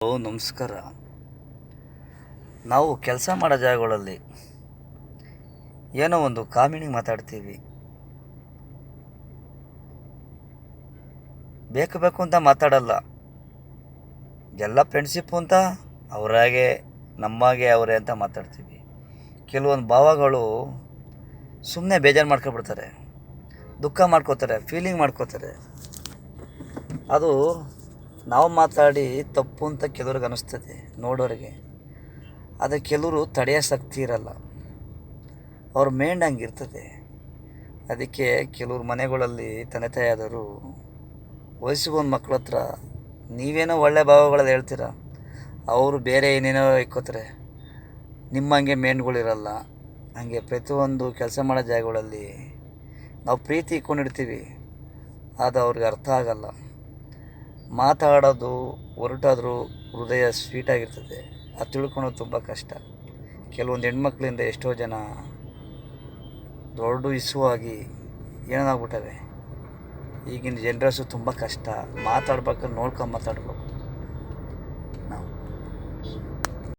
ನಮಸ್ಕಾರ. ನಾವು ಕೆಲಸ ಮಾಡೋ ಜಾಗಗಳಲ್ಲಿ ಏನೋ ಒಂದು ಕಾಮಿನಿಗೆ ಮಾತಾಡ್ತೀವಿ, ಬೇಕು ಅಂತ ಮಾತಾಡಲ್ಲ. ಎಲ್ಲ ಫ್ರೆಂಡ್ಶಿಪ್ಪು ಅಂತ ಅವರಾಗೆ ನಮ್ಮಾಗೆ ಅವರೇ ಅಂತ ಮಾತಾಡ್ತೀವಿ. ಕೆಲವೊಂದು ಭಾವಗಳು ಸುಮ್ಮನೆ ಬೇಜಾರು ಮಾಡ್ಕೊಬಿಡ್ತಾರೆ, ದುಃಖ ಮಾಡ್ಕೋತಾರೆ, ಫೀಲಿಂಗ್ ಮಾಡ್ಕೋತಾರೆ. ಅದು ನಾವು ಮಾತಾಡಿ ತಪ್ಪು ಅಂತ ಕೆಲವ್ರಿಗೆ ಅನ್ನಿಸ್ತದೆ ನೋಡೋರಿಗೆ. ಆದರೆ ಕೆಲವರು ತಡೆಯೋ ಶಕ್ತಿ ಇರಲ್ಲ, ಅವ್ರ ಮೈಂಡ್ ಹಂಗಿರ್ತದೆ. ಅದಕ್ಕೆ ಕೆಲವ್ರ ಮನೆಗಳಲ್ಲಿ ತಂದೆ ತಾಯಿಯಾದವರು ವಯಸ್ಸಿಗೊಂದು ಮಕ್ಳ ಹತ್ರ ನೀವೇನೋ ಒಳ್ಳೆ ಭಾವಗಳಲ್ಲಿ ಹೇಳ್ತೀರ, ಅವರು ಬೇರೆ ಏನೇನೋ ಇಕ್ಕೋತಾರೆ. ನಿಮ್ಮಂಗೆ ಮೈಂಡ್ಗಳಿರಲ್ಲ. ಹಾಗೆ ಪ್ರತಿಯೊಂದು ಕೆಲಸ ಮಾಡೋ ಜಾಗಗಳಲ್ಲಿ ನಾವು ಪ್ರೀತಿ ಇಟ್ಕೊಂಡಿರ್ತೀವಿ, ಅದು ಅವ್ರಿಗೆ ಅರ್ಥ ಆಗಲ್ಲ. ಮಾತಾಡೋದು ಹೊರಟಾದರೂ ಹೃದಯ ಸ್ವೀಟಾಗಿರ್ತದೆ, ಅದು ತಿಳ್ಕೊಳೋದು ತುಂಬ ಕಷ್ಟ. ಕೆಲವೊಂದು ಹೆಣ್ಮಕ್ಳಿಂದ ಎಷ್ಟೋ ಜನ ದೊಡ್ಡ ಇಶ್ಯೂ ಆಗಿ ಏನಾಗ್ಬಿಟ್ಟವೆ. ಈಗಿನ ಜನ್ರೇಷನ್ ತುಂಬ ಕಷ್ಟ. ಮಾತಾಡ್ಬೇಕಾದ್ರೆ ನೋಡ್ಕೊಂಡು ಮಾತಾಡ್ಬೇಕು.